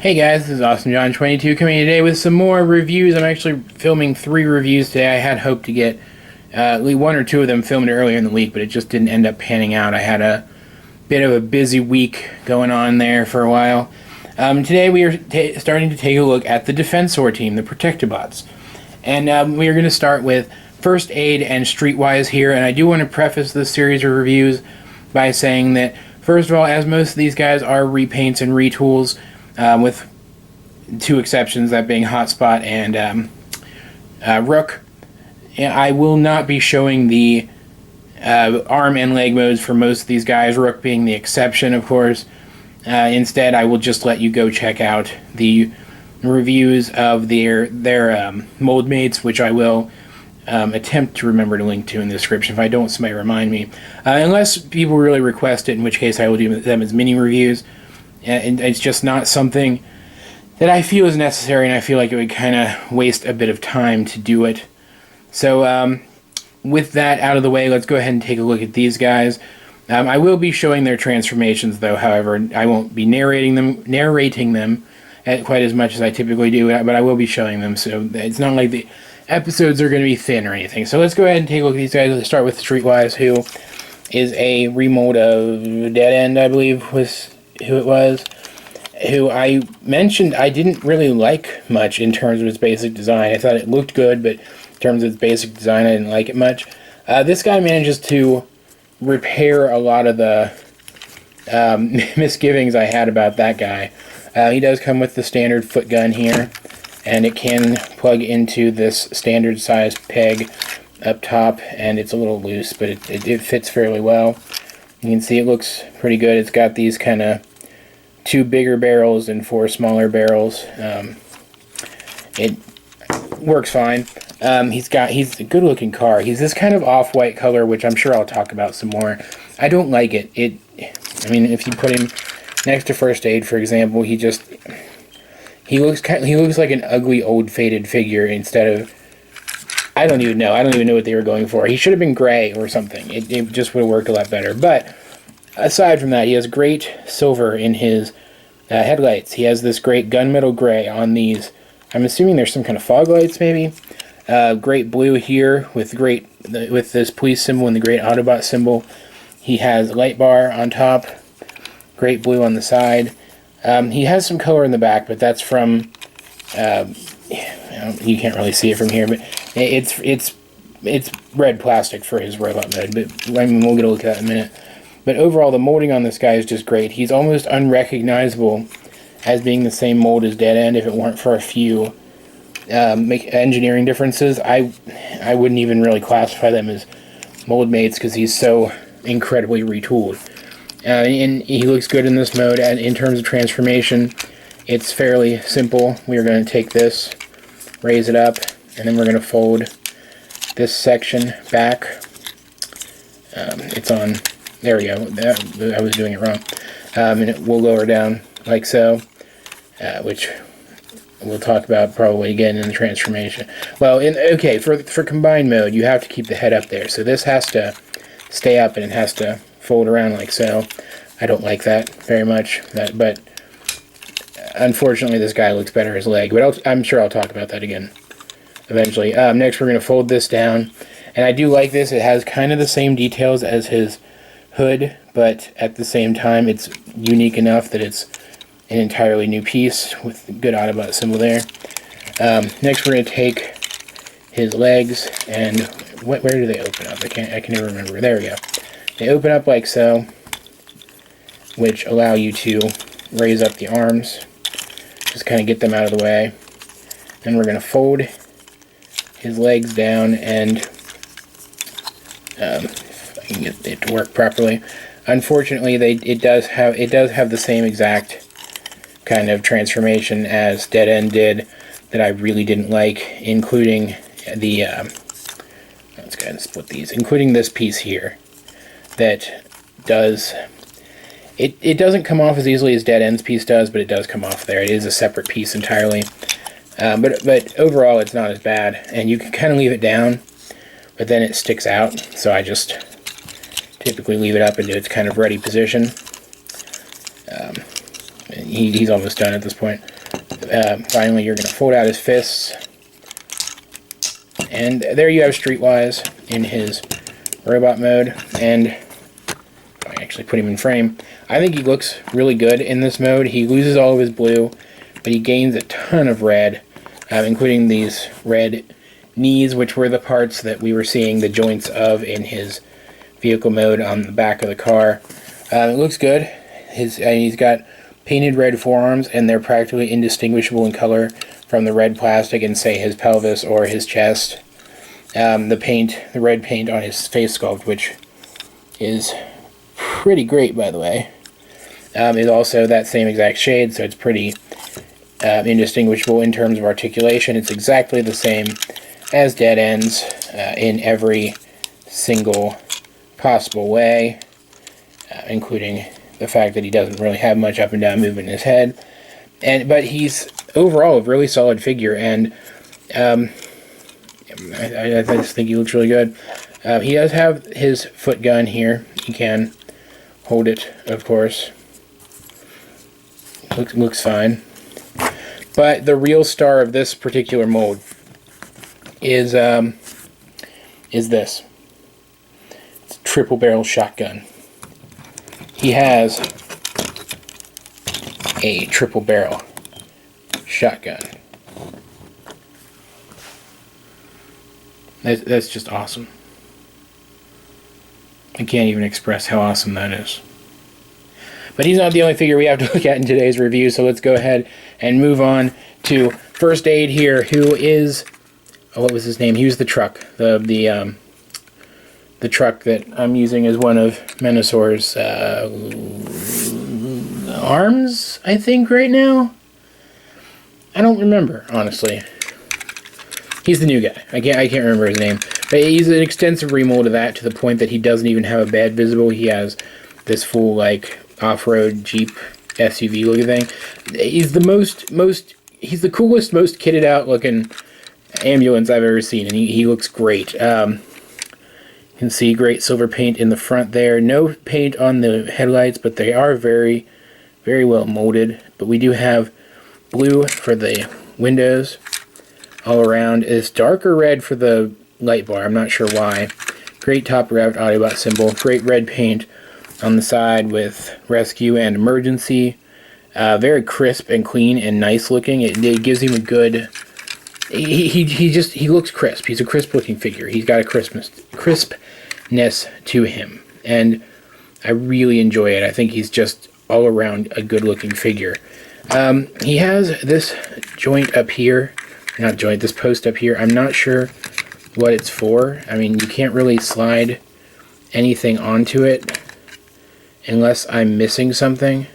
Hey guys, this is AwesomeJohn22 coming today with some more reviews. I'm actually filming 3 reviews today. I had hoped to get at least 1 or 2 of them filmed earlier in the week, but it just didn't end up panning out. I had a bit of a busy week going on there for a while. Today we are starting to take a look at the Defensor team, the Protectobots. And we are going to start with First Aid and Streetwise here, and I do want to preface this series of reviews by saying that, first of all, as most of these guys are repaints and retools, with 2 exceptions, that being Hotspot and Rook. I will not be showing the arm and leg modes for most of these guys, Rook being the exception, of course. Instead, I will just let you go check out the reviews of their mold mates, which I will attempt to remember to link to in the description. If I don't, somebody remind me. Unless people really request it, in which case I will do them as mini reviews. And it's just not something that I feel is necessary, and I feel like it would kind of waste a bit of time to do it. So with that out of the way, let's go ahead and take a look at these guys. I will be showing their transformations, though. However, I won't be narrating them quite as much as I typically do, but I will be showing them, so it's not like the episodes are going to be thin or anything. So let's go ahead and take a look at these guys. Let's start with Streetwise, who is a remold of Dead End, I believe was who it was, who I mentioned I didn't really like much in terms of its basic design. I thought it looked good, but in terms of its basic design, I didn't like it much. This guy manages to repair a lot of the misgivings I had about that guy. He does come with the standard foot gun here, and it can plug into this standard size peg up top, and it's a little loose, but it fits fairly well. You can see it looks pretty good. It's got these kind of 2 bigger barrels and 4 smaller barrels. It works fine. He's a good looking car. He's this kind of off-white color, which I'm sure I'll talk about some more. I don't like it. I mean, if you put him next to First Aid, for example, he looks like an ugly old faded figure instead of, I don't even know what they were going for. He should have been gray or something. It just would have worked a lot better. But aside from that, he has great silver in his headlights. He has this great gunmetal gray on these. I'm assuming there's some kind of fog lights, maybe. Great blue here with this police symbol and the great Autobot symbol. He has light bar on top. Great blue on the side. He has some color in the back, but that's from. You can't really see it from here, but it's red plastic for his robot mode. But I mean, we'll get a look at that in a minute. But overall, the molding on this guy is just great. He's almost unrecognizable as being the same mold as Dead End if it weren't for a few engineering differences. I wouldn't even really classify them as mold mates because he's so incredibly retooled. And he looks good in this mode. And in terms of transformation, it's fairly simple. We're going to take this, raise it up, and then we're going to fold this section back. It's on... There we go. I was doing it wrong. And it will lower down like so, which we'll talk about probably again in the transformation. Well, okay, for combined mode, you have to keep the head up there. So this has to stay up and it has to fold around like so. I don't like that very much, but unfortunately this guy looks better as leg. But I'm sure I'll talk about that again eventually. Next, we're going to fold this down. And I do like this. It has kind of the same details as his hood, but at the same time it's unique enough that it's an entirely new piece with a good Autobot symbol there. Next we're going to take his legs, and where do they open up? I can never remember. There we go. They open up like so, which allow you to raise up the arms, just kind of get them out of the way. Then we're going to fold his legs down, and can get it to work properly. Unfortunately, it does have the same exact kind of transformation as Dead End did that I really didn't like, including the let's go ahead and split these, including this piece here that does it doesn't come off as easily as Dead End's piece does, but it does come off there. It is a separate piece entirely. But overall it's not as bad, and you can kind of leave it down, but then it sticks out, so I just typically leave it up into its kind of ready position. He's almost done at this point. finally you're going to fold out his fists. And there you have Streetwise in his robot mode. And I actually put him in frame. I think he looks really good in this mode. He loses all of his blue, but he gains a ton of red, including these red knees, which were the parts that we were seeing the joints of in his vehicle mode on the back of the car. It looks good. He's got painted red forearms, and they're practically indistinguishable in color from the red plastic in, say, his pelvis or his chest. The red paint on his face sculpt, which is pretty great, by the way, is also that same exact shade, so it's pretty indistinguishable in terms of articulation. It's exactly the same as Dead Ends in every single possible way, including the fact that he doesn't really have much up and down movement in his head. But he's overall a really solid figure, and I just think he looks really good. He does have his foot gun here. He can hold it, of course. Looks fine. But the real star of this particular mold is this. It's a triple barrel shotgun. He has a triple barrel shotgun. That's just awesome. I can't even express how awesome that is. But he's not the only figure we have to look at in today's review, so let's go ahead and move on to First Aid here, who is... Oh, what was his name? He was the truck. The truck that I'm using as one of Menosaur's arms, I think, right now? I don't remember, honestly. He's the new guy. I can't remember his name. But he's an extensive remold of that, to the point that he doesn't even have a bed visible. He has this full, like, off-road Jeep SUV looking thing. He's the coolest, most kitted out looking ambulance I've ever seen, and he looks great. You can see great silver paint in the front there. No paint on the headlights, but they are very, very well molded. But we do have blue for the windows all around. It's darker red for the light bar. I'm not sure why. Great top-wrapped Autobot symbol. Great red paint on the side with rescue and emergency. Very crisp and clean and nice looking. It gives him a good... He looks crisp. He's a crisp looking figure. He's got a crispness to him, and I really enjoy it. I think he's just all around a good looking figure. He has this joint up here, this post up here. I'm not sure what it's for. I mean, you can't really slide anything onto it unless I'm missing something,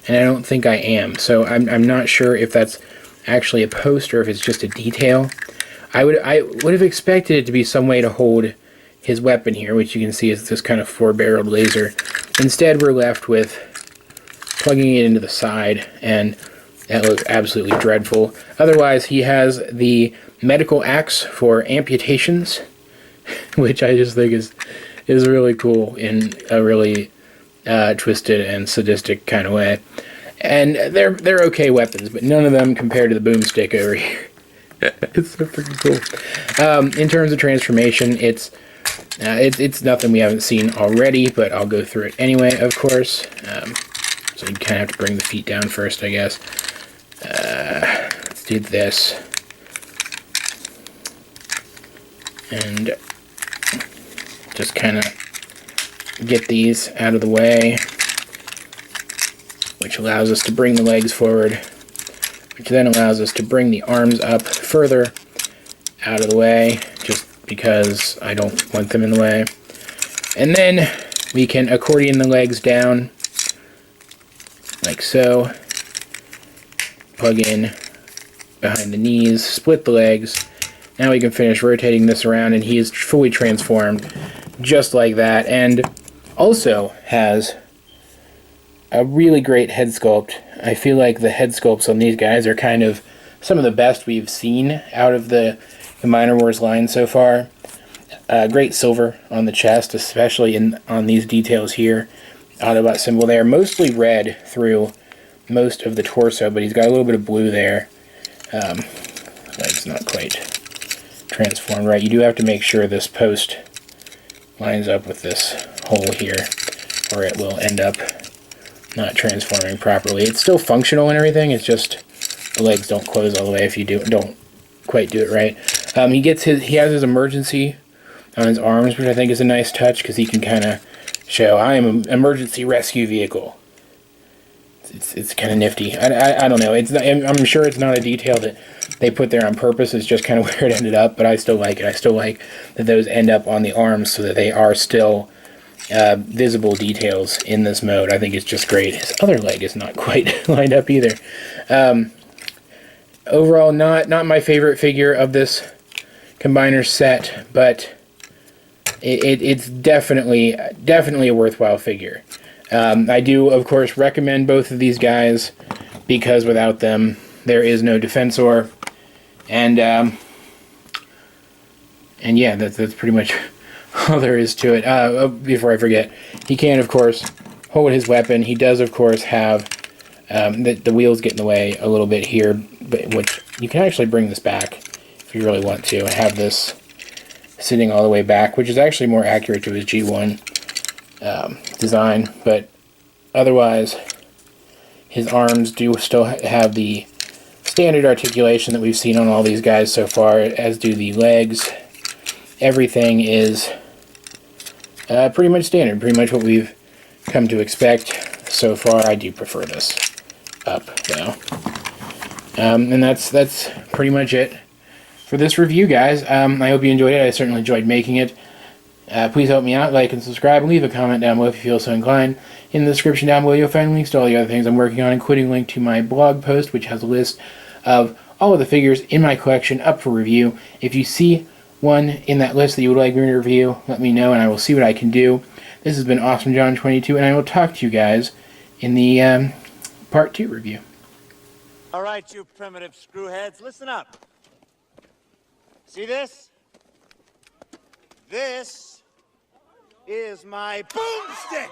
and I don't think I am. So I'm not sure if that's actually a post or if it's just a detail. I would have expected it to be some way to hold his weapon here, which you can see is this kind of 4-barreled laser. Instead, we're left with plugging it into the side, and that looks absolutely dreadful. Otherwise, he has the medical axe for amputations, which I just think is really cool in a really twisted and sadistic kind of way. And they're okay weapons, but none of them compare to the boomstick over here. It's so freaking cool. In terms of transformation, it's nothing we haven't seen already, but I'll go through it anyway, of course. So you kind of have to bring the feet down first, I guess. Let's do this. And just kind of get these out of the way, which allows us to bring the legs forward, which then allows us to bring the arms up further out of the way, just because I don't want them in the way. And then we can accordion the legs down, like so. Plug in behind the knees, split the legs. Now we can finish rotating this around, and he is fully transformed, just like that. And also has a really great head sculpt. I feel like the head sculpts on these guys are kind of some of the best we've seen out of the Minor Wars line so far. Great silver on the chest, especially on these details here. Autobot symbol there, mostly red through most of the torso, but he's got a little bit of blue there. Leg's not quite transformed right. You do have to make sure this post lines up with this hole here, or it will end up not transforming properly. It's still functional and everything, it's just the legs don't close all the way if you don't quite do it right. He has his emergency on his arms, which I think is a nice touch, because he can kind of show, I am an emergency rescue vehicle. It's kind of nifty. I don't know. I'm sure it's not a detail that they put there on purpose. It's just kind of where it ended up, but I still like it. I still like that those end up on the arms so that they are still visible details in this mode. I think it's just great. His other leg is not quite lined up either. Overall, not my favorite figure of this combiner set, but it's definitely a worthwhile figure. I do, of course, recommend both of these guys, because without them, there is no Defensor. And yeah, that's pretty much all there is to it. Before I forget, he can, of course, hold his weapon. He does, of course, have the wheels get in the way a little bit here, but which you can actually bring this back if you really want to, and have this sitting all the way back, which is actually more accurate to his G1 design. But otherwise, his arms do still have the standard articulation that we've seen on all these guys so far, as do the legs. Everything is pretty much standard, pretty much what we've come to expect so far. I do prefer this up, though. And that's pretty much it for this review, guys. I hope you enjoyed it. I certainly enjoyed making it. Please help me out, like and subscribe, and leave a comment down below if you feel so inclined. In the description down below, you'll find links to all the other things I'm working on, including a link to my blog post, which has a list of all of the figures in my collection up for review. If you see one in that list that you would like me to review, let me know, and I will see what I can do. This has been Awesome John 22, and I will talk to you guys in the Part 2 review. All right, you primitive screwheads, listen up. See this? This is my boomstick!